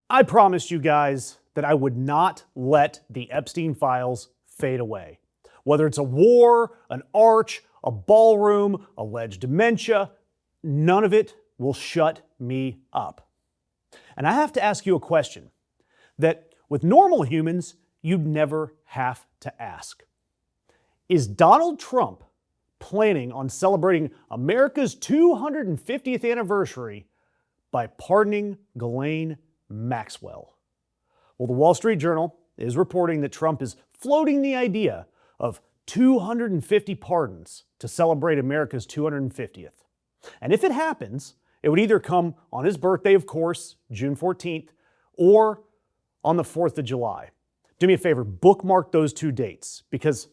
I promised you guys that I would not let the Epstein files fade away. Whether it's a war, an arch, a ballroom, alleged dementia, none of it will shut me up. And I have to ask you a question that with normal humans, you'd never have to ask. Is Donald Trump planning on celebrating America's 250th anniversary by pardoning Ghislaine Maxwell? Well, the Wall Street Journal is reporting that Trump is floating the idea of 250 pardons to celebrate America's 250th. And if it happens, it would either come on his birthday, of course, June 14th, or on the 4th of July. Do me a favor, bookmark those two dates, because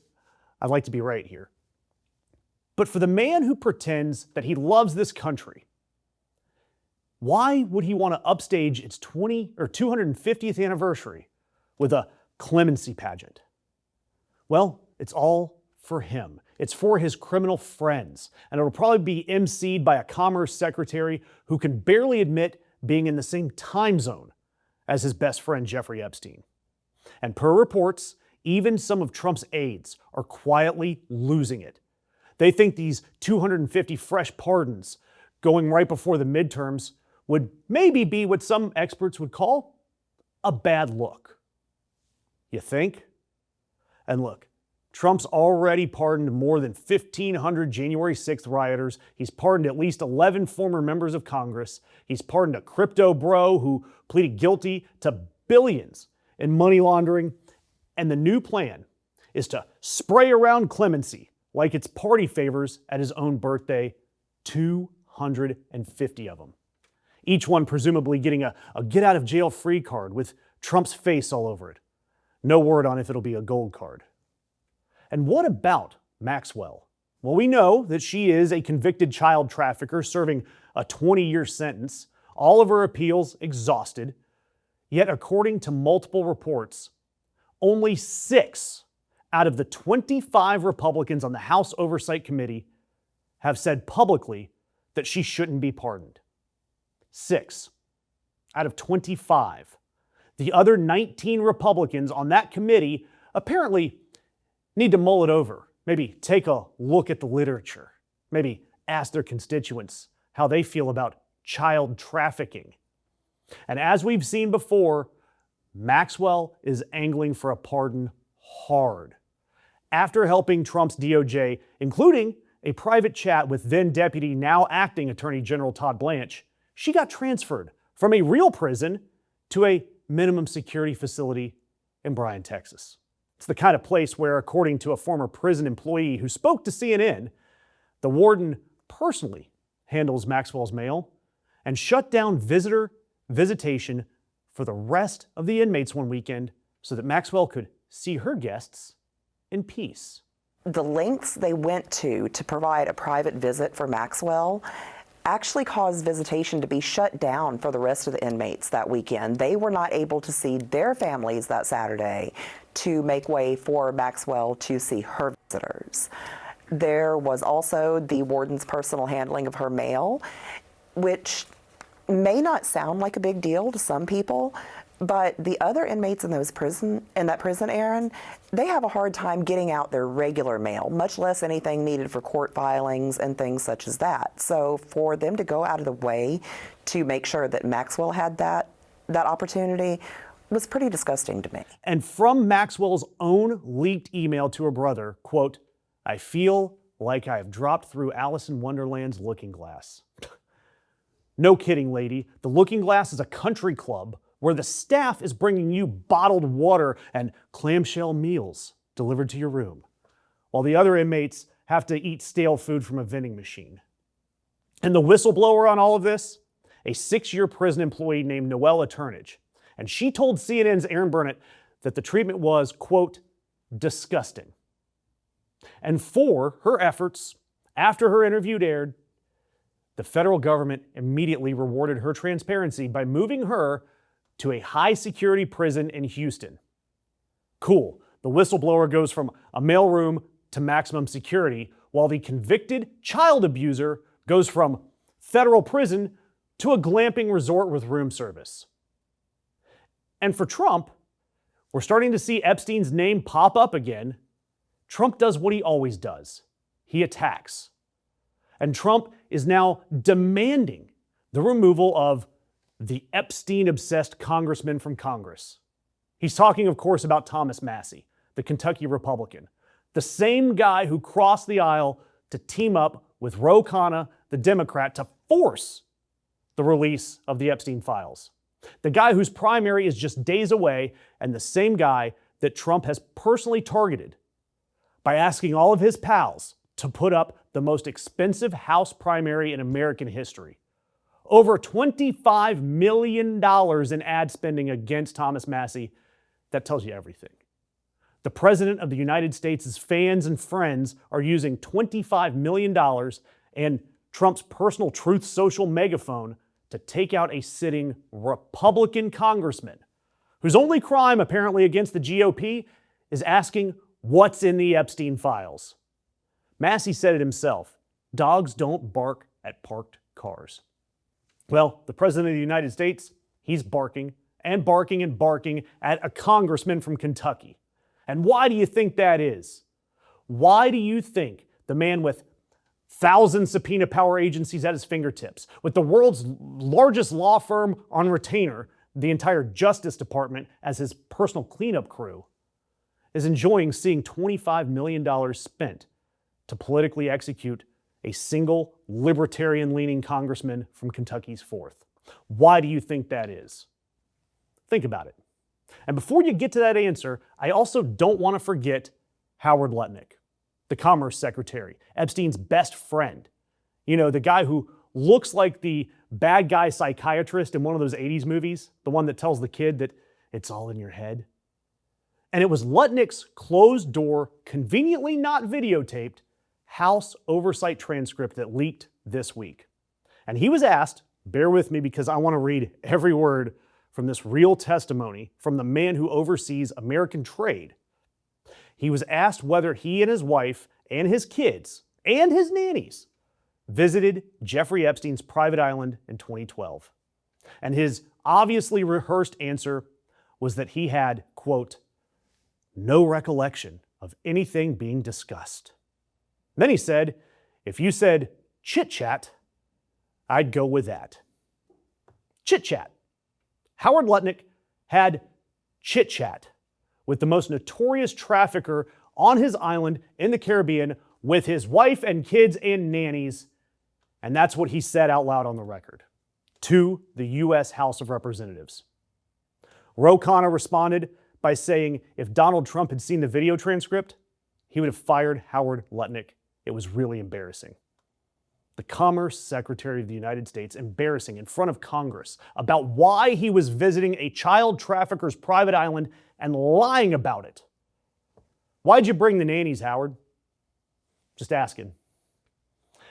I'd like to be right here. But for the man who pretends that he loves this country, why would he want to upstage its 250th anniversary with a clemency pageant? Well, it's all for him. It's for his criminal friends, and it'll probably be emceed by a commerce secretary who can barely admit being in the same time zone as his best friend Jeffrey Epstein. And per reports, even some of Trump's aides are quietly losing it. They think these 250 fresh pardons going right before the midterms would maybe be what some experts would call a bad look. You think? And look, Trump's already pardoned more than 1,500 January 6th rioters. He's pardoned at least 11 former members of Congress. He's pardoned a crypto bro who pleaded guilty to billions in money laundering. And the new plan is to spray around clemency like it's party favors at his own birthday, 250 of them. Each one presumably getting a get-out-of-jail-free card with Trump's face all over it. No word on if it'll be a gold card. And what about Maxwell? Well, we know that she is a convicted child trafficker serving a 20-year sentence, all of her appeals exhausted. Yet, according to multiple reports, only 6 out of the 25 Republicans on the House Oversight Committee have said publicly that she shouldn't be pardoned. 6 out of 25. The other 19 Republicans on that committee apparently need to mull it over, maybe take a look at the literature, maybe ask their constituents how they feel about child trafficking. And as we've seen before, Maxwell is angling for a pardon hard. After helping Trump's DOJ, including a private chat with then-Deputy, now acting Attorney General Todd Blanche, she got transferred from a real prison to a minimum security facility in Bryan, Texas. It's the kind of place where, according to a former prison employee who spoke to CNN, the warden personally handles Maxwell's mail and shut down visitation for the rest of the inmates one weekend so that Maxwell could see her guests in peace. The lengths they went to provide a private visit for Maxwell actually caused visitation to be shut down for the rest of the inmates that weekend. They were not able to see their families that Saturday to make way for Maxwell to see her visitors. There was also the warden's personal handling of her mail, which may not sound like a big deal to some people, but the other inmates in that prison, Aaron, they have a hard time getting out their regular mail, much less anything needed for court filings and things such as that. So for them to go out of the way to make sure that Maxwell had that opportunity was pretty disgusting to me. And from Maxwell's own leaked email to her brother, quote, "I feel like I have dropped through Alice in Wonderland's looking glass." No kidding, lady. The Looking Glass is a country club where the staff is bringing you bottled water and clamshell meals delivered to your room, while the other inmates have to eat stale food from a vending machine. And the whistleblower on all of this? A 6-year prison employee named Noella Turnage. And she told CNN's Aaron Burnett that the treatment was, quote, disgusting. And for her efforts, after her interview aired, the federal government immediately rewarded her transparency by moving her to a high-security prison in Houston. Cool. The whistleblower goes from a mailroom to maximum security, while the convicted child abuser goes from federal prison to a glamping resort with room service. And for Trump, we're starting to see Epstein's name pop up again. Trump does what he always does. He attacks. And Trump is now demanding the removal of the Epstein-obsessed congressman from Congress. He's talking, of course, about Thomas Massie, the Kentucky Republican, the same guy who crossed the aisle to team up with Ro Khanna, the Democrat, to force the release of the Epstein files. The guy whose primary is just days away, and the same guy that Trump has personally targeted by asking all of his pals to put up the most expensive House primary in American history. Over $25 million in ad spending against Thomas Massie. That tells you everything. The President of the United States' fans and friends are using $25 million and Trump's personal Truth Social megaphone to take out a sitting Republican congressman whose only crime, apparently, against the GOP is asking what's in the Epstein files. Massie said it himself, dogs don't bark at parked cars. Well, the President of the United States, he's barking and barking and barking at a congressman from Kentucky. And why do you think that is? Why do you think the man with thousand subpoena power agencies at his fingertips, with the world's largest law firm on retainer, the entire Justice Department as his personal cleanup crew, is enjoying seeing $25 million spent to politically execute a single libertarian-leaning congressman from Kentucky's 4th? Why do you think that is? Think about it. And before you get to that answer, I also don't want to forget Howard Lutnick, the Commerce Secretary, Epstein's best friend. You know, the guy who looks like the bad guy psychiatrist in one of those 80s movies, the one that tells the kid that it's all in your head. And it was Lutnick's closed door, conveniently not videotaped, House Oversight Transcript that leaked this week. And he was asked, bear with me because I want to read every word from this real testimony from the man who oversees American trade. He was asked whether he and his wife and his kids and his nannies visited Jeffrey Epstein's private island in 2012. And his obviously rehearsed answer was that he had, quote, no recollection of anything being discussed. Then he said, if you said chit-chat, I'd go with that. Chit-chat. Howard Lutnick had chit-chat with the most notorious trafficker on his island in the Caribbean with his wife and kids and nannies. And that's what he said out loud on the record to the U.S. House of Representatives. Ro Khanna responded by saying if Donald Trump had seen the video transcript, he would have fired Howard Lutnick. It was really embarrassing. The Commerce Secretary of the United States embarrassing in front of Congress about why he was visiting a child trafficker's private island and lying about it. Why'd you bring the nannies, Howard? Just asking.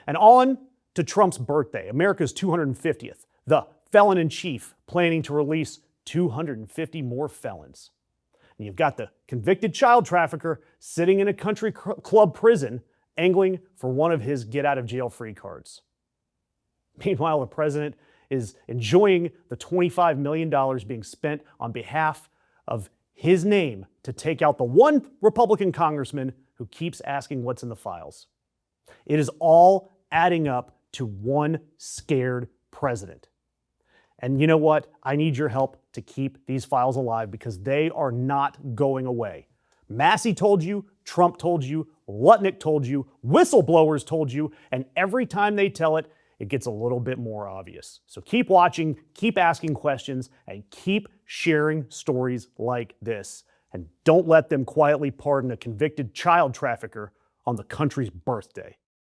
And on to Trump's birthday, America's 250th, the felon-in-chief planning to release 250 more felons. And you've got the convicted child trafficker sitting in a country club prison angling for one of his get-out-of-jail-free cards. Meanwhile, the president is enjoying the $25 million being spent on behalf of his name to take out the one Republican congressman who keeps asking what's in the files. It is all adding up to one scared president. And you know what? I need your help to keep these files alive because they are not going away. Massie told you, Trump told you, Lutnick told you, whistleblowers told you, and every time they tell it, it gets a little bit more obvious. So keep watching, keep asking questions, and keep sharing stories like this. And don't let them quietly pardon a convicted child trafficker on the country's birthday.